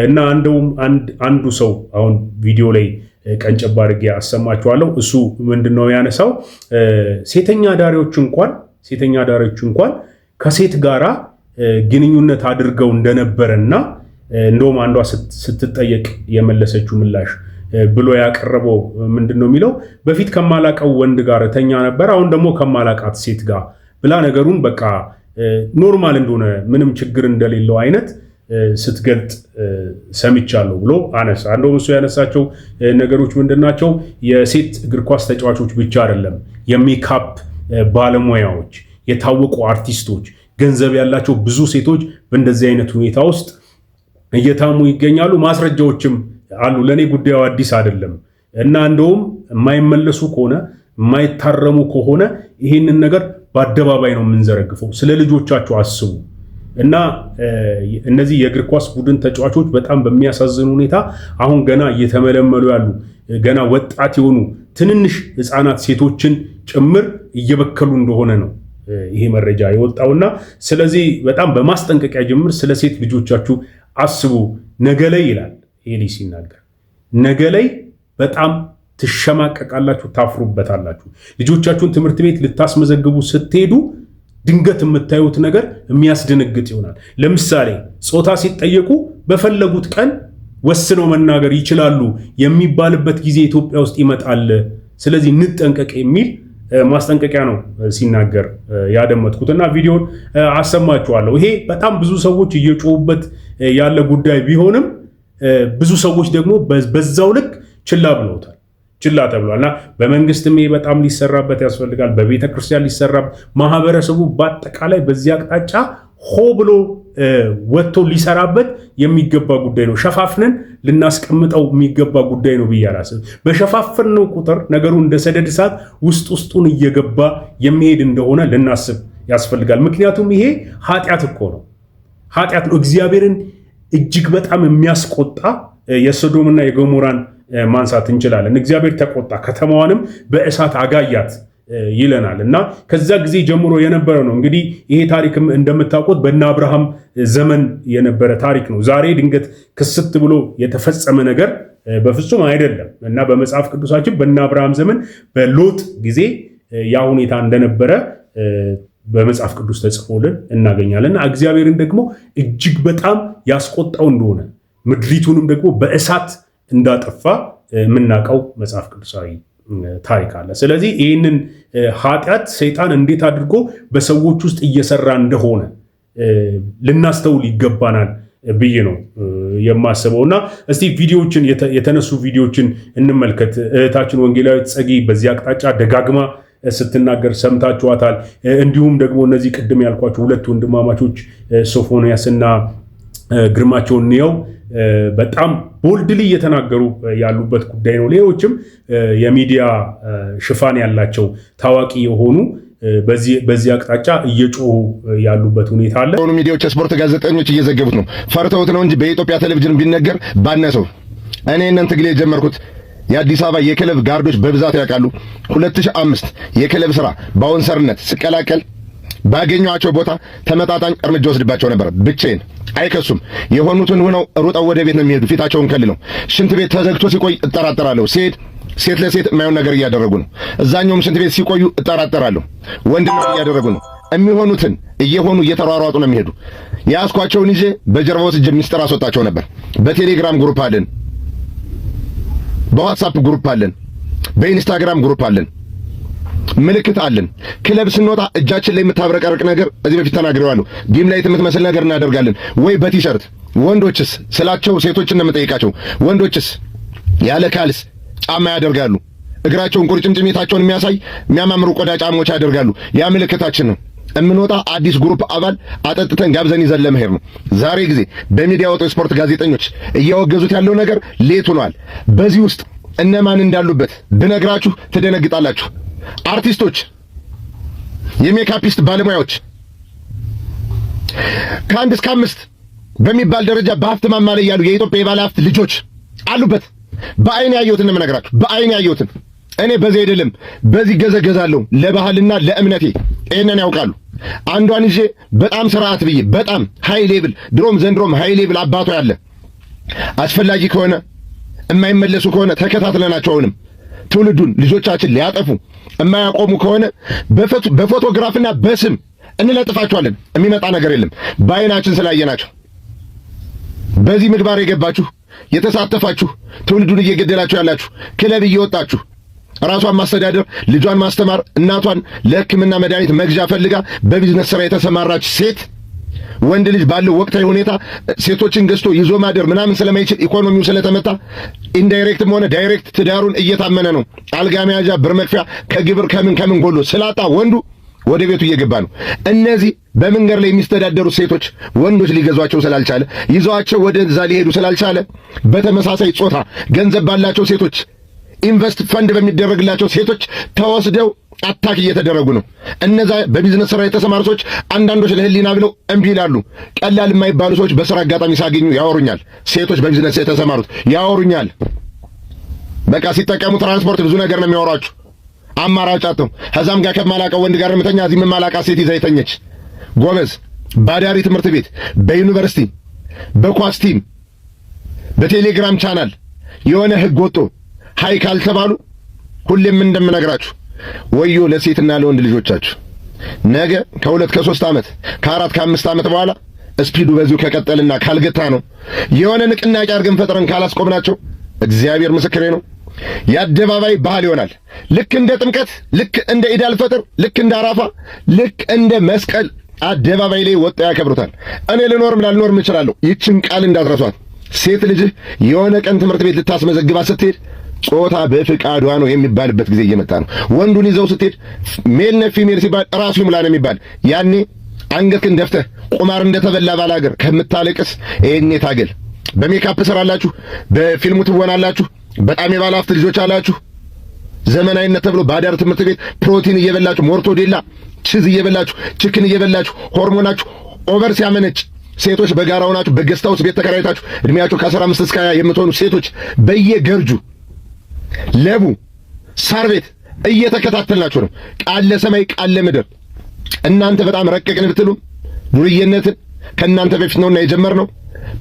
እና እንደውም አንዱ ሰው አሁን ቪዲዮ ላይ ቀንጨብ አድርጌ አሰማችኋለሁ። እሱ ምንድነው ያነሳው ሴተኛ ዳሪዎች እንኳን ከሴት ጋራ ግንኙነት አድርገው እንደነበረና እንደውም አንዷ ስትጠየቅ የመለሰችው ምላሽ ብሎ ያቀረበው ምንድነው የሚለው በፊት ከማላቀው ወንድ ጋር ተኛ ነበር፣ አሁን ደግሞ ከማላቃት ሴት ጋር ብላ ነገሩን በቃ ኖርማል እንደሆነ ምንም ችግር እንደሌለው አይነት ስትገልጥ ሰምቻለሁ ብሎ አነሳ። እንደውም እሱ ያነሳቸው ነገሮች ምንድናቸው? የሴት እግር ኳስ ተጫዋቾች ብቻ አይደለም፣ የሜካፕ ባለሙያዎች፣ የታወቁ አርቲስቶች፣ ገንዘብ ያላቸው ብዙ ሴቶች በእንደዚህ አይነት ሁኔታ ውስጥ እየታሙ ይገኛሉ። ማስረጃዎችም አሉ። ለኔ ጉዳዩ አዲስ አይደለም እና እንደውም የማይመለሱ ከሆነ የማይታረሙ ከሆነ ይህንን ነገር በአደባባይ ነው የምንዘረግፈው። ስለ ልጆቻቸው አስቡ እና እነዚህ የእግር ኳስ ቡድን ተጫዋቾች በጣም በሚያሳዝን ሁኔታ አሁን ገና እየተመለመሉ ያሉ ገና ወጣት የሆኑ ትንንሽ ህፃናት ሴቶችን ጭምር እየበከሉ እንደሆነ ነው ይሄ መረጃ የወጣውና ስለዚህ በጣም በማስጠንቀቂያ ጅምር ስለ ሴት ልጆቻችሁ አስቡ። ነገ ላይ ይላል ኤሊ ሲናገር፣ ነገ ላይ በጣም ትሸማቀቃላችሁ፣ ታፍሩበታላችሁ። ልጆቻችሁን ትምህርት ቤት ልታስመዘግቡ ስትሄዱ ድንገት የምታዩት ነገር የሚያስደነግጥ ይሆናል። ለምሳሌ ጾታ ሲጠየቁ በፈለጉት ቀን ወስነው መናገር ይችላሉ የሚባልበት ጊዜ ኢትዮጵያ ውስጥ ይመጣል። ስለዚህ እንጠንቀቅ የሚል ማስጠንቀቂያ ነው ሲናገር ያደመጥኩትና ቪዲዮን አሰማችኋለሁ። ይሄ በጣም ብዙ ሰዎች እየጮሁበት ያለ ጉዳይ ቢሆንም ብዙ ሰዎች ደግሞ በዛው ልክ ችላ ብለውታል። ችላ ተብሏልና በመንግስትም ይሄ በጣም ሊሰራበት ያስፈልጋል። በቤተ ክርስቲያን ሊሰራበት፣ ማህበረሰቡ በአጠቃላይ በዚህ አቅጣጫ ሆ ብሎ ወጥቶ ሊሰራበት የሚገባ ጉዳይ ነው። ሸፋፍነን ልናስቀምጠው የሚገባ ጉዳይ ነው ብዬ አላስብም። በሸፋፍነው ቁጥር ነገሩ እንደ ሰደድ እሳት ውስጡን እየገባ የሚሄድ እንደሆነ ልናስብ ያስፈልጋል። ምክንያቱም ይሄ ኃጢአት እኮ ነው፣ ኃጢአት ነው። እግዚአብሔርን እጅግ በጣም የሚያስቆጣ የሶዶምና የገሞራን ማንሳት እንችላለን። እግዚአብሔር ተቆጣ፣ ከተማዋንም በእሳት አጋያት ይለናል እና ከዛ ጊዜ ጀምሮ የነበረ ነው። እንግዲህ ይሄ ታሪክ እንደምታውቁት በእነ አብርሃም ዘመን የነበረ ታሪክ ነው። ዛሬ ድንገት ክስት ብሎ የተፈጸመ ነገር በፍጹም አይደለም እና በመጽሐፍ ቅዱሳችን በእነ አብርሃም ዘመን በሎጥ ጊዜ ያ ሁኔታ እንደነበረ በመጽሐፍ ቅዱስ ተጽፎልን እናገኛለን። እግዚአብሔርን ደግሞ እጅግ በጣም ያስቆጣው እንደሆነ ምድሪቱንም ደግሞ በእሳት እንዳጠፋ የምናውቀው መጽሐፍ ቅዱሳዊ ታሪክ አለ። ስለዚህ ይህንን ኃጢአት ሰይጣን እንዴት አድርጎ በሰዎች ውስጥ እየሰራ እንደሆነ ልናስተውል ይገባናል ብዬ ነው የማስበው እና እስቲ ቪዲዮዎችን የተነሱ ቪዲዮዎችን እንመልከት። እህታችን ወንጌላዊት ጸጊ በዚህ አቅጣጫ ደጋግማ ስትናገር ሰምታችኋታል። እንዲሁም ደግሞ እነዚህ ቅድም ያልኳቸው ሁለት ወንድማማቾች ሶፎንያስና ግርማቸው እንየው በጣም ቦልድሊ እየተናገሩ ያሉበት ጉዳይ ነው። ሌሎችም የሚዲያ ሽፋን ያላቸው ታዋቂ የሆኑ በዚህ አቅጣጫ እየጮሁ ያሉበት ሁኔታ አለ። ሆኑ ሚዲያዎች፣ ስፖርት ጋዜጠኞች እየዘገቡት ነው። ፈርተውት ነው እንጂ በኢትዮጵያ ቴሌቪዥን ቢነገር ባነሰው። እኔ እናንተ ትግል የጀመርኩት የአዲስ አበባ የክለብ ጋርዶች በብዛት ያውቃሉ። 2005 የክለብ ስራ ባውንሰርነት ስቀላቀል ባገኘኋቸው ቦታ ተመጣጣኝ እርምጃ ወስድባቸው ነበር። ብቻዬን አይከሱም። የሆኑትን ሆነው ሩጠው ወደ ቤት ነው የሚሄዱ፣ ፊታቸውን ከልለው። ሽንት ቤት ተዘግቶ ሲቆይ እጠራጠራለሁ። ሴት ለሴት የማይሆን ነገር እያደረጉ ነው። እዛኛውም ሽንት ቤት ሲቆዩ እጠራጠራለሁ። ወንድ ነው እያደረጉ ነው። የሚሆኑትን እየሆኑ እየተሯሯጡ ነው የሚሄዱ። ያስኳቸውን ይዤ በጀርባው ወስጄ ሚስጥር አስወጣቸው ነበር። በቴሌግራም ግሩፕ አለን፣ በዋትስአፕ ግሩፕ አለን፣ በኢንስታግራም ግሩፕ አለን፣ ምልክት አለን። ክለብ ስንወጣ እጃችን ላይ የምታብረቀርቅ ነገር እዚህ በፊት ተናግሬዋለሁ። ዲም ላይ የምትመስል ነገር እናደርጋለን ወይ በቲሸርት። ወንዶችስ ስላቸው ሴቶችን ነው የምጠይቃቸው። ወንዶችስ ያለ ካልስ ጫማ ያደርጋሉ። እግራቸውን ቁርጭምጭሚታቸውን የሚያሳይ የሚያማምሩ ቆዳ ጫማዎች ያደርጋሉ። ያ ምልክታችን ነው። እምንወጣ አዲስ ግሩፕ አባል አጠጥተን ጋብዘን ይዘን ለመሄድ ነው። ዛሬ ጊዜ በሚዲያ ወጣው ስፖርት ጋዜጠኞች እያወገዙት ያለው ነገር ሌት ሆኗል። በዚህ ውስጥ እነማን እንዳሉበት ብነግራችሁ ትደነግጣላችሁ። አርቲስቶች፣ የሜካፒስት ባለሙያዎች ከአንድ እስከ 5 በሚባል ደረጃ በሀብት ማማ ላይ ያሉ የኢትዮጵያ የባለ ሀብት ልጆች አሉበት። በአይን ያየሁትን ነው የምነግራችሁ። በአይን ያየሁትን እኔ በዚህ አይደለም በዚህ ገዘገዛለሁ። ለባህልና ለእምነቴ ይሄንን ያውቃሉ። አንዷን ይዤ በጣም ስርዓት ብዬ በጣም ሃይ ሌቭል ድሮም ዘንድሮም ሃይ ሌቭል አባቷ ያለ አስፈላጊ ከሆነ የማይመለሱ ከሆነ ተከታትለናቸው አሁንም ትውልዱን ልጆቻችን ሊያጠፉ የማያቆሙ ከሆነ በፎቶግራፍና በስም እንለጥፋቸዋለን። የሚመጣ ነገር የለም። በአይናችን ስላየናቸው በዚህ ምግባር የገባችሁ የተሳተፋችሁ ትውልዱን እየገደላችሁ ያላችሁ ክለብ እየወጣችሁ ራሷን ማስተዳደር ልጇን ማስተማር እናቷን ለሕክምና መድኃኒት መግዣ ፈልጋ በቢዝነስ ስራ የተሰማራች ሴት ወንድ ልጅ ባለው ወቅታዊ ሁኔታ ሴቶችን ገዝቶ ይዞ ማደር ምናምን ስለማይችል ኢኮኖሚው ስለተመታ ኢንዳይሬክትም ሆነ ዳይሬክት ትዳሩን እየታመነ ነው። አልጋ መያዣ ብር መክፈያ ከግብር ከምን ጎሎ ስላጣ ወንዱ ወደ ቤቱ እየገባ ነው። እነዚህ በመንገድ ላይ የሚስተዳደሩ ሴቶች ወንዶች ሊገዟቸው ስላልቻለ ይዘዋቸው ወደዛ ሊሄዱ ስላልቻለ በተመሳሳይ ጾታ ገንዘብ ባላቸው ሴቶች ኢንቨስት ፈንድ በሚደረግላቸው ሴቶች ተወስደው አታክ እየተደረጉ ነው። እነዛ በቢዝነስ ስራ የተሰማሩ ሰዎች አንዳንዶች ለህሊና ብለው እምቢ ይላሉ። ቀላል የማይባሉ ሰዎች በስራ አጋጣሚ ሲያገኙ ያወሩኛል። ሴቶች በቢዝነስ የተሰማሩት ያወሩኛል። በቃ ሲጠቀሙ ትራንስፖርት ብዙ ነገር ነው የሚያወራችሁ። አማራጭ አጥተው ከዛም ጋር ከማላቀው ወንድ ጋር ምተኛ እዚህ ማላቃ ሴት ይዛ የተኘች ጎበዝ ባዳሪ ትምህርት ቤት በዩኒቨርሲቲ በኳስ ቲም በቴሌግራም ቻናል የሆነ ህግ ወጥቶ ሃይ ካልተባሉ ሁሌም እንደምነግራችሁ ወዮ ለሴትና ለወንድ ልጆቻችሁ። ነገ ከ2 ከ3 ዓመት ከ4 ከ5 ዓመት በኋላ ስፒዱ በዚሁ ከቀጠልና ካልገታ ነው የሆነ ንቅናቄ አድርገን ፈጥረን ካላስቆምናቸው እግዚአብሔር ምስክሬ ነው የአደባባይ ባህል ይሆናል። ልክ እንደ ጥምቀት፣ ልክ እንደ ኢድ አልፈጥር፣ ልክ እንደ አራፋ፣ ልክ እንደ መስቀል አደባባይ ላይ ወጣ ያከብሩታል። እኔ ልኖርም ላልኖርም እችላለሁ። ይችን ቃል እንዳትረሷት። ሴት ልጅ የሆነ ቀን ትምህርት ቤት ልታስመዘግባ ስትሄድ ጾታ በፍቃዷ ነው የሚባልበት ጊዜ እየመጣ ነው። ወንዱን ይዘው ስትሄድ ሜል ነህ ፊሜል ሲባል ራሱ ይሙላ ነው የሚባል። ያኔ አንገትህን ደፍተህ ቁማር እንደተበላ ባላገር ከምታለቅስ ይሄኔ ታገል። በሜካፕ ስራላችሁ፣ በፊልሙ ትወናላችሁ፣ በጣም የባለ ሀብት ልጆች አላችሁ። ዘመናዊነት ተብሎ ባዳር ትምህርት ቤት ፕሮቲን እየበላችሁ ሞርቶዴላ ቺዝ እየበላችሁ ቺክን እየበላችሁ ሆርሞናችሁ ኦቨር ሲያመነጭ ሴቶች በጋራ ሆናችሁ በገስት ሃውስ ቤት ተከራይታችሁ እድሜያችሁ ከ15 እስከ 20 የምትሆኑ ሴቶች በየገርጁ ለቡ ሳር ቤት እየተከታተልናችሁ ነው። ቃል ለሰማይ ቃል ለምድር። እናንተ በጣም ረቀቅን ብትሉ ዱርዬነትን ከእናንተ በፊት ነውና የጀመርነው።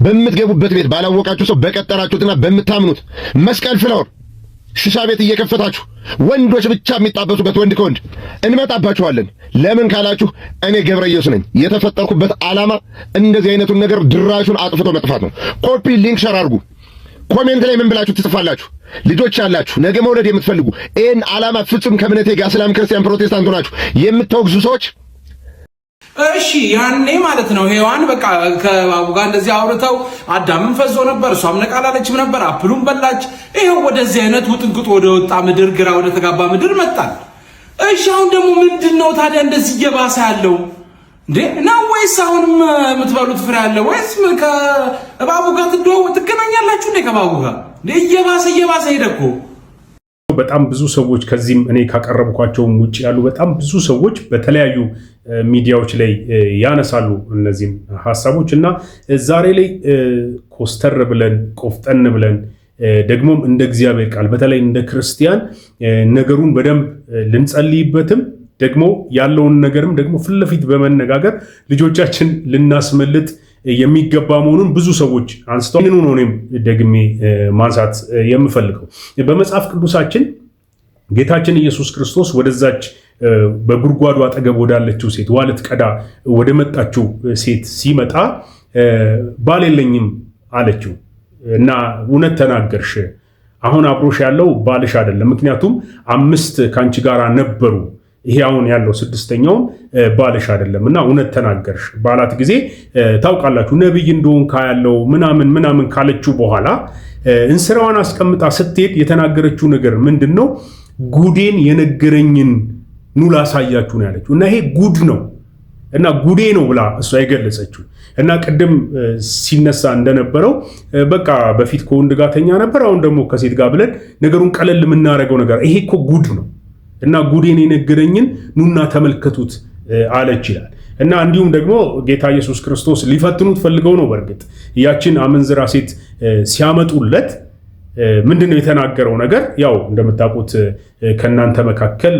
በምትገቡበት ቤት ባላወቃችሁ ሰው በቀጠራችሁትና በምታምኑት መስቀል ፍላወር ሽሻ ቤት እየከፈታችሁ ወንዶች ብቻ የሚጣበሱበት ወንድ ከወንድ እንመጣባችኋለን። ለምን ካላችሁ እኔ ገብረ ኢየሱስ ነኝ። የተፈጠርኩበት ዓላማ እንደዚህ አይነቱን ነገር ድራሹን አጥፍቶ መጥፋት ነው። ኮፒ ሊንክ ሸር አድርጉ። ኮሜንት ላይ ምን ብላችሁ ትጽፋላችሁ? ልጆች ያላችሁ ነገ መውለድ የምትፈልጉ ይህን ዓላማ ፍጹም ከእምነቴ ጋር እስላም፣ ክርስቲያን፣ ፕሮቴስታንት ሆናችሁ የምታወግዙ ሰዎች እሺ ያኔ ማለት ነው ሔዋን በቃ ከባቡ ጋር እንደዚህ አውርተው አዳምን ፈዞ ነበር፣ እሷም ነቃላለችም ነበር፣ አፕሉን በላች። ይሄው ወደዚህ አይነት ውጥንቅጥ ወደ ወጣ ምድር ግራ ወደ ተጋባ ምድር መጣል። እሺ አሁን ደግሞ ምንድነው ታዲያ እንደዚህ እየባሰ ያለው እንዴ? ነው ወይስ አሁንም የምትበሉት ፍሬ አለ ወይስ ከባቡ ጋር ትገናኛላችሁ እንዴ? ከባቡ ጋር እየባሰ ሄደ እኮ። በጣም ብዙ ሰዎች ከዚህም እኔ ካቀረብኳቸውም ውጭ ያሉ በጣም ብዙ ሰዎች በተለያዩ ሚዲያዎች ላይ ያነሳሉ እነዚህን ሀሳቦች እና ዛሬ ላይ ኮስተር ብለን ቆፍጠን ብለን ደግሞም እንደ እግዚአብሔር ቃል በተለይ እንደ ክርስቲያን ነገሩን በደንብ ልንጸልይበትም ደግሞ ያለውን ነገርም ደግሞ ፊት ለፊት በመነጋገር ልጆቻችን ልናስመልጥ የሚገባ መሆኑን ብዙ ሰዎች አንስተው ይህንን ነው እኔም ደግሜ ማንሳት የምፈልገው። በመጽሐፍ ቅዱሳችን ጌታችን ኢየሱስ ክርስቶስ ወደዛች በጉድጓዱ አጠገብ ወዳለችው ሴት ውሃ ልትቀዳ ወደ መጣችው ሴት ሲመጣ ባል የለኝም አለችው እና እውነት ተናገርሽ፣ አሁን አብሮሽ ያለው ባልሽ አይደለም፣ ምክንያቱም 5 ካንቺ ጋር ነበሩ፣ ይሄ አሁን ያለው 6ኛውም ባልሽ አይደለም እና እውነት ተናገርሽ ባላት ጊዜ ታውቃላችሁ ነብይ እንደሆን ካያለው ምናምን ካለችው በኋላ እንስራዋን አስቀምጣ ስትሄድ የተናገረችው ነገር ምንድነው? ጉዴን የነገረኝን ኑ ላሳያችሁ ነው ያለችው እና ይሄ ጉድ ነው እና ጉዴ ነው ብላ እሷ የገለጸችው እና ቅድም ሲነሳ እንደነበረው በቃ በፊት ከወንድ ጋር ተኛ ነበር፣ አሁን ደግሞ ከሴት ጋር ብለን ነገሩን ቀለል የምናደርገው ነገር ይሄ እኮ ጉድ ነው እና ጉዴን የነገረኝን ኑና ተመልከቱት አለች ይላል። እና እንዲሁም ደግሞ ጌታ ኢየሱስ ክርስቶስ ሊፈትኑት ፈልገው ነው። በእርግጥ ያችን አመንዝራ ሴት ሲያመጡለት ምንድነው የተናገረው ነገር? ያው እንደምታውቁት ከናንተ መካከል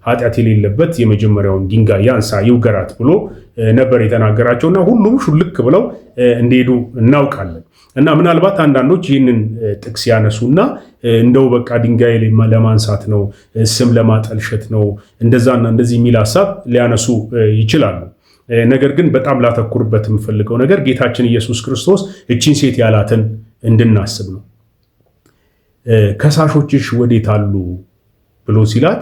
ኃጢአት የሌለበት የመጀመሪያውን ድንጋይ ያንሳ ይውገራት ብሎ ነበር የተናገራቸውና ሁሉም ሹልክ ብለው እንደሄዱ እናውቃለን። እና ምናልባት አንዳንዶች ይህንን ጥቅስ ያነሱና እንደው በቃ ድንጋይ ለማንሳት ነው፣ ስም ለማጠልሸት ነው፣ እንደዛና እንደዚህ የሚል ሐሳብ ሊያነሱ ይችላሉ። ነገር ግን በጣም ላተኩርበት የምፈልገው ነገር ጌታችን ኢየሱስ ክርስቶስ እቺን ሴት ያላትን እንድናስብ ነው። ከሳሾችሽ ወዴት አሉ ብሎ ሲላት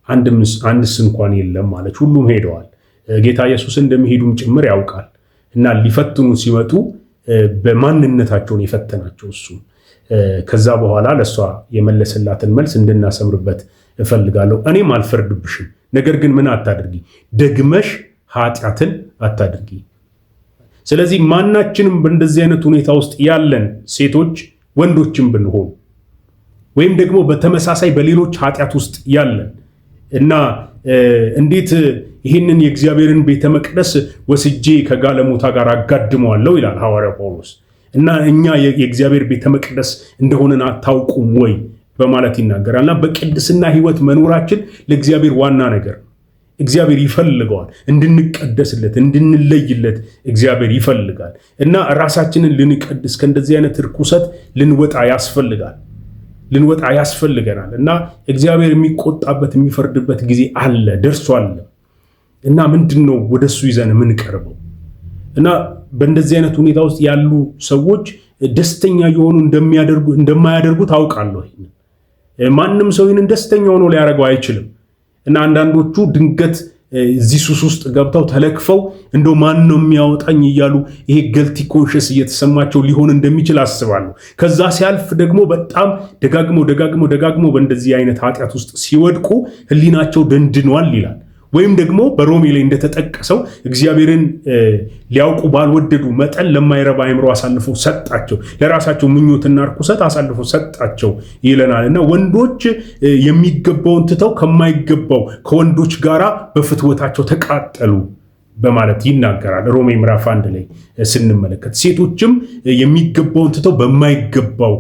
አንድስ እንኳን የለም ማለች። ሁሉም ሄደዋል። ጌታ ኢየሱስ እንደሚሄዱም ጭምር ያውቃል እና ሊፈትኑ ሲመጡ በማንነታቸውን የፈተናቸው እሱ። ከዛ በኋላ ለሷ የመለሰላትን መልስ እንድናሰምርበት እፈልጋለሁ። እኔም አልፈርድብሽም፣ ነገር ግን ምን አታድርጊ? ደግመሽ ኃጢአትን አታድርጊ። ስለዚህ ማናችንም በእንደዚህ አይነት ሁኔታ ውስጥ ያለን ሴቶች ወንዶችም ብንሆን ወይም ደግሞ በተመሳሳይ በሌሎች ኃጢአት ውስጥ ያለን እና እንዴት ይህንን የእግዚአብሔርን ቤተ መቅደስ ወስጄ ከጋለሞታ ጋር አጋድመዋለሁ ይላል ሐዋርያው ጳውሎስ። እና እኛ የእግዚአብሔር ቤተ መቅደስ እንደሆነን አታውቁም ወይ በማለት ይናገራል። እና በቅድስና ሕይወት መኖራችን ለእግዚአብሔር ዋና ነገር ነው። እግዚአብሔር ይፈልገዋል፣ እንድንቀደስለት እንድንለይለት እግዚአብሔር ይፈልጋል። እና ራሳችንን ልንቀድስ ከእንደዚህ አይነት ርኩሰት ልንወጣ ያስፈልገናል። እና እግዚአብሔር የሚቆጣበት የሚፈርድበት ጊዜ አለ፣ ደርሷል። እና ምንድነው ወደሱ ይዘን የምንቀርበው? እና በእንደዚህ አይነት ሁኔታ ውስጥ ያሉ ሰዎች ደስተኛ የሆኑ እንደማያደርጉ ታውቃለሁ። ማንም ሰው ይህንን ደስተኛ ሆኖ ሊያደርገው አይችልም። እና አንዳንዶቹ ድንገት እዚህ ሱስ ውስጥ ገብተው ተለክፈው እንደው ማን ነው የሚያወጣኝ እያሉ ይሄ ገልቲ ኮንሽስ እየተሰማቸው ሊሆን እንደሚችል አስባለሁ። ከዛ ሲያልፍ ደግሞ በጣም ደጋግሞ በእንደዚህ አይነት ኃጢአት ውስጥ ሲወድቁ ሕሊናቸው ደንድኗል ይላል። ወይም ደግሞ በሮሜ ላይ እንደተጠቀሰው እግዚአብሔርን ሊያውቁ ባልወደዱ መጠን ለማይረባ አእምሮ አሳልፎ ሰጣቸው፣ ለራሳቸው ምኞትና ርኩሰት አሳልፎ ሰጣቸው ይለናል። እና ወንዶች የሚገባውን ትተው ከማይገባው ከወንዶች ጋር በፍትወታቸው ተቃጠሉ በማለት ይናገራል። ሮሜ ምዕራፍ 1 ላይ ስንመለከት ሴቶችም የሚገባውን ትተው በማይገባው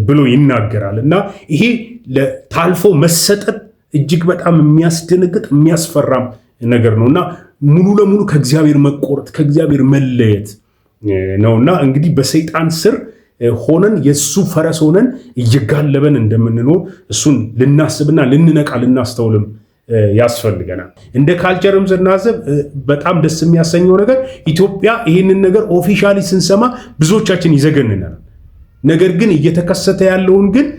ብሎ ይናገራል። እና ይሄ ታልፎ መሰጠት እጅግ በጣም የሚያስደነግጥ የሚያስፈራም ነገር ነውና ሙሉ ለሙሉ ከእግዚአብሔር መቆረጥ ከእግዚአብሔር መለየት ነውና እንግዲህ በሰይጣን ስር ሆነን የሱ ፈረስ ሆነን እየጋለበን እንደምንኖር እሱን ልናስብና ልንነቃ ልናስተውልም ያስፈልገናል። እንደ ካልቸርም ስናስብ በጣም ደስ የሚያሰኘው ነገር ኢትዮጵያ ይህንን ነገር ኦፊሻሊ ስንሰማ ብዙዎቻችን ይዘገንናል። ነገር ግን እየተከሰተ ያለውን ግን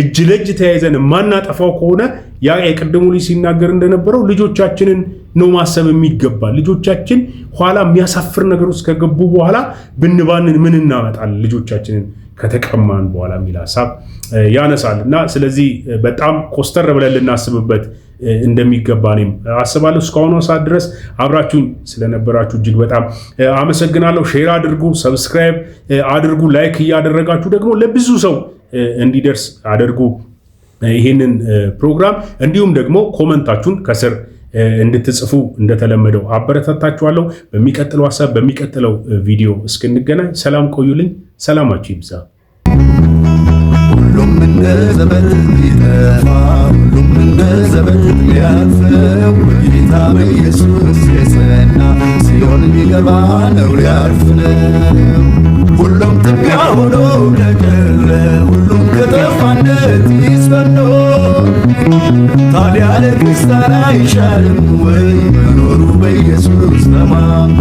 እጅ ለእጅ ተያይዘን ማናጠፋው ከሆነ ያ የቀደሙ ልጅ ሲናገር እንደነበረው ልጆቻችንን ነው ማሰብ የሚገባ። ልጆቻችን ኋላ የሚያሳፍር ነገር ውስጥ ከገቡ በኋላ ብንባንን ምን እናመጣለን ልጆቻችንን ከተቀማን በኋላ የሚል ሀሳብ ያነሳል። እና ስለዚህ በጣም ኮስተር ብለን ልናስብበት እንደሚገባ እኔም አስባለሁ። እስካሁኑ ሰዓት ድረስ አብራችሁኝ ስለነበራችሁ እጅግ በጣም አመሰግናለሁ። ሼር አድርጉ፣ ሰብስክራይብ አድርጉ፣ ላይክ እያደረጋችሁ ደግሞ ለብዙ ሰው እንዲደርስ አድርጉ ይህንን ፕሮግራም። እንዲሁም ደግሞ ኮመንታችሁን ከስር እንድትጽፉ እንደተለመደው አበረታታችኋለሁ። በሚቀጥለው ሀሳብ በሚቀጥለው ቪዲዮ እስክንገናኝ ሰላም ቆዩልኝ። ሰላማችሁ ይብዛ። ሁሉም እንደ ዘመን ሊጠፋ ሁሉም እንደ ዘመን ሊያልፈው ጌታ በኢየሱስ የጸና ሲሆን የሚገባ ነው ሊያርፍ ነው። ሁሉም ትቢያ ሆኖ ለቀረ ሁሉም ከጠፋነት ይስፈር ነው ታዲያ ደስታን አይሻልም ወይ መኖሩ በኢየሱስ ተማምኖ